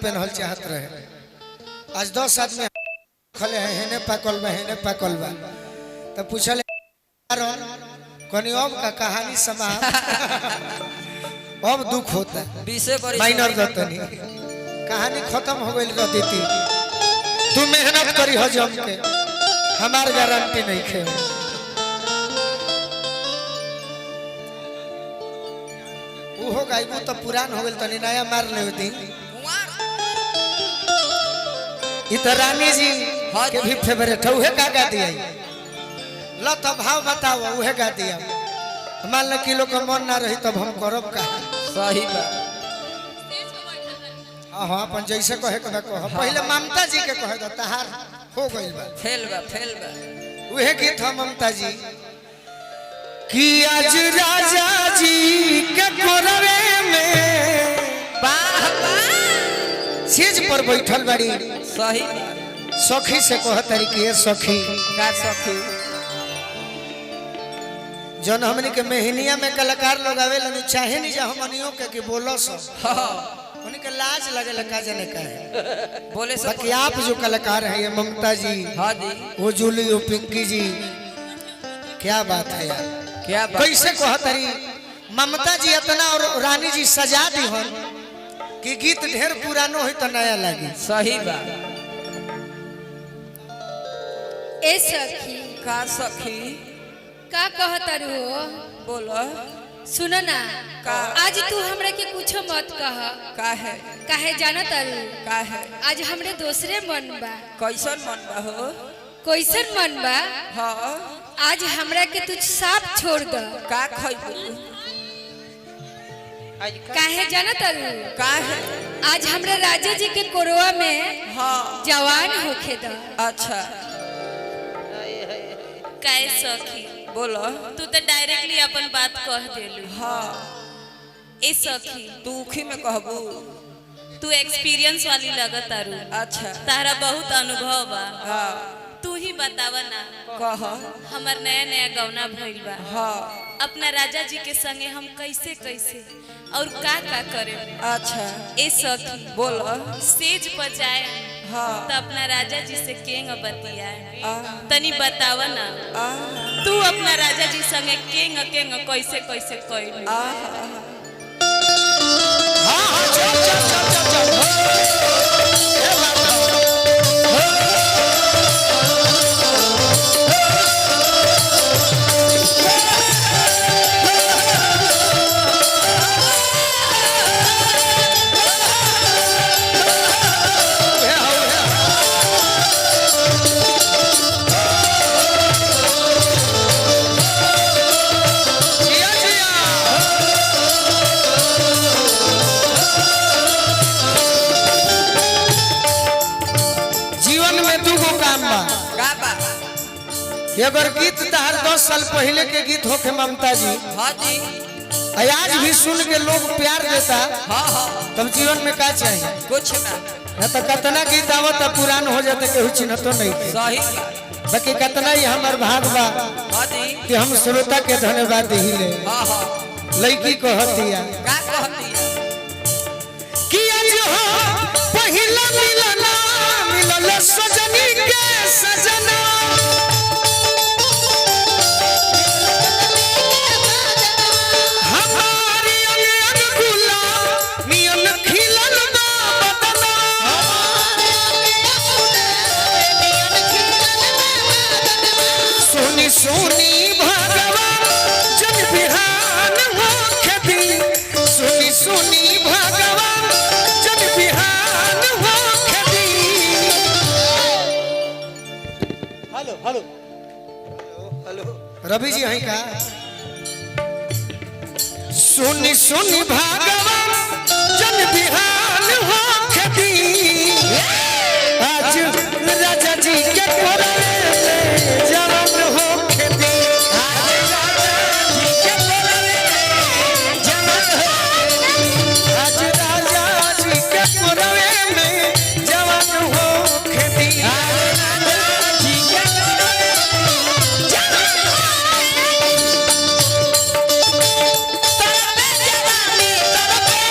पहनल चाहत रहे। आज 10 आदमी खले है हेने पाकल बा हेने पाकल बा तो पूछले कनी अब का कहानी समाप्त अब दुख होता माइनर दतनी कहानी खत्म हो गई देती तू मेहनत करी हो जम के हमार गारंटी नहीं खे हो गायबू तो पुरान हो गई तनी नया मार ले दिन रानी जी के भी फेवरेट है उहे का गा दिया लो तो भाव बताओ उहे गा दिया मान लो किलो का मन ना रही तब हम करब का सही बात हां अपन जैसे कहे के कह पहले ममता जी के कहे दो तहार हो गइल बा फेल बा उहे गीत हम ममता जी कि आज राजा जी के कोरवे में वाह सेज पर बैठल बाड़ी सही सखी से कह तरीके सखी का सखी जन हमनी के मेहनिया में कलाकार लोग आवे लन चाहे नहीं जा हमनियो के कि बोलो सो हां उन्हीं के लाज लगे लगा जाने का है बोले सब बाकी आप जो कलाकार हैं ये ममता जी हां जी वो जूली वो पिंकी जी क्या बात है यार क्या बात कैसे कह तरी ममता जी इतना और रानी जी सजा दी हो कि गीत ढेर पुरानो है तो नया लगी सही बात ए सखी का सखी का कहतारू बोलो सुनो ना का आज तू हमरा के कुछो मत कह काहे काहे जानतारू काहे आज हमरे दूसरे मन बा कैसन मन बा हो कैसन मन बा हां आज हमरा के तू साफ छोड़ द का खइबू काहे जानतारू काहे आज हमरा राजा जी के कोरवा में हां जवान होखे द अच्छा काहे सखी बोलो तू तो डायरेक्टली अपन बात कह देलू। हां ए सखी तू उखी में कहबू तू एक्सपीरियंस वाली लगत आरू अच्छा तारा बहुत अनुभव बा हां तू ही बतावा ना कह हमर नया नया गौना भइल बा हां अपना राजा जी के संगे हम कैसे कैसे और का करे। अच्छा ए सखी बोलो स्टेज पर जाए हां तो अपना राजा जी से केंग बतिया तनी बतावा ना तू अपना राजा जी संगे केंग केंग कैसे कैसे कइलू। अगर गीत तहार 10 साल पहले के गीत होके ममता जी हां जी आज भी सुन के लोग प्यार देता हां हां तब जीवन में का चाहिए कुछ ना न तो कतना गीत आवत पुरान हो जाते केहू चिन्ह तो नहीं सही बाकी कतना ही हमार भाग बा हां जी कि हम श्रोता के धन्यवाद दिले हां हां लड़की कहतिया का कहती कि आज हो पहिला मिलना मिलल सजनी के सजना सोनी भगवान जन बिहान हो खेती सोनी सोनी भगवान जन बिहान हो खेती। Hello hello hello Ravi ji हैं का सोनी सोनी भगवान जन बिहान हो खेती आज राजा जी के कोरे जवान हो खेती आज राजा जी के कोरे जवान हो आज राजा जी के कोरे में जवान हो खेती आज राजा जी के कोरे जवान हो तरबे जवानी तरबे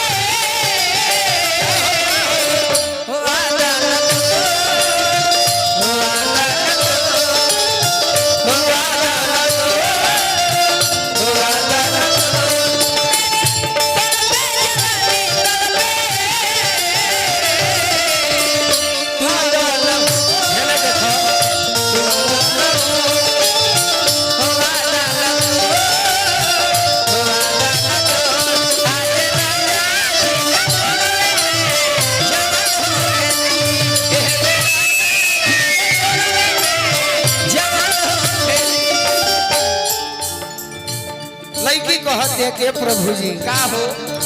के प्रभु जी का हो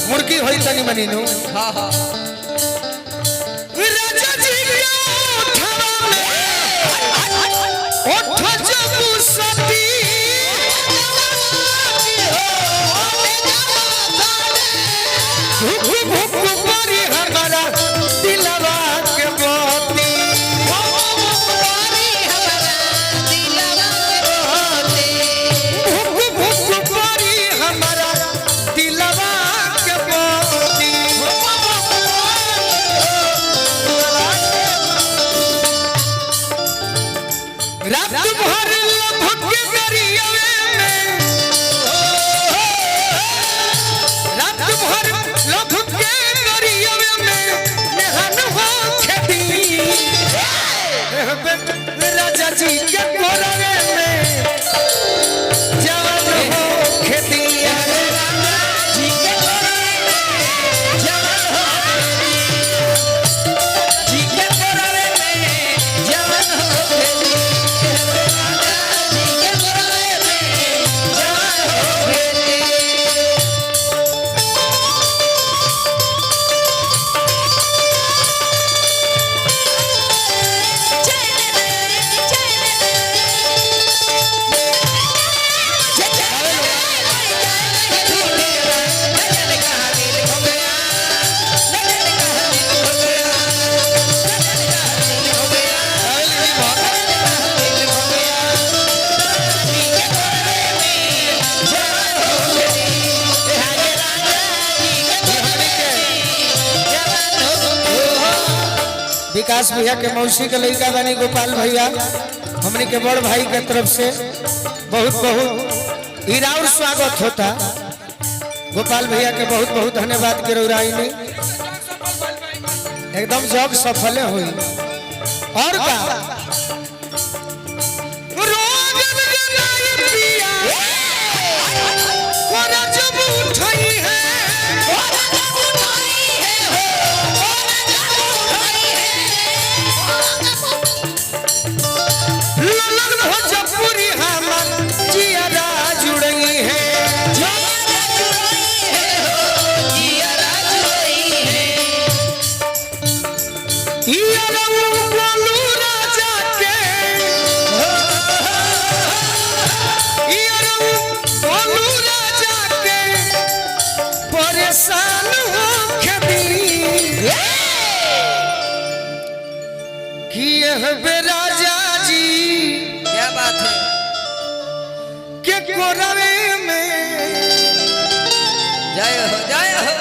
मुर्गी होई तनी मनी नु हाँ हाँ राजा जी के ओठवा में ओठ जब सती भूख भूख परी हमारा दिलवा के मोती भूख भूख परी हमारा दिलवा के मोती रात भर लभक के गरियावे में रात भर लभक के गरियावे में नेहन हो खेती राजा जी के कोरवे में जवान हो खेती राजा जी के कोरवे में जवान हो जी के कोरवे में जवान हो खेती विकास भैया के मौसी के लड़का बनी गोपाल भैया हमने के बड़ भाई के तरफ से बहुत बहुत ईराउर स्वागत होता गोपाल भैया के बहुत बहुत धन्यवाद के रौराई में एकदम जग सफल हुई और का रोग लगाई पिया कोरा जब उठाई है ललन भोजपुरी हमर जियारा जुड़ई है इयारा बोलू राजा के इयारा बोलू राजा के परेशान हो खबी कि यह राजा जी क्या बात है के कोरवे में जय हो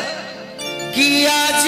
कि आज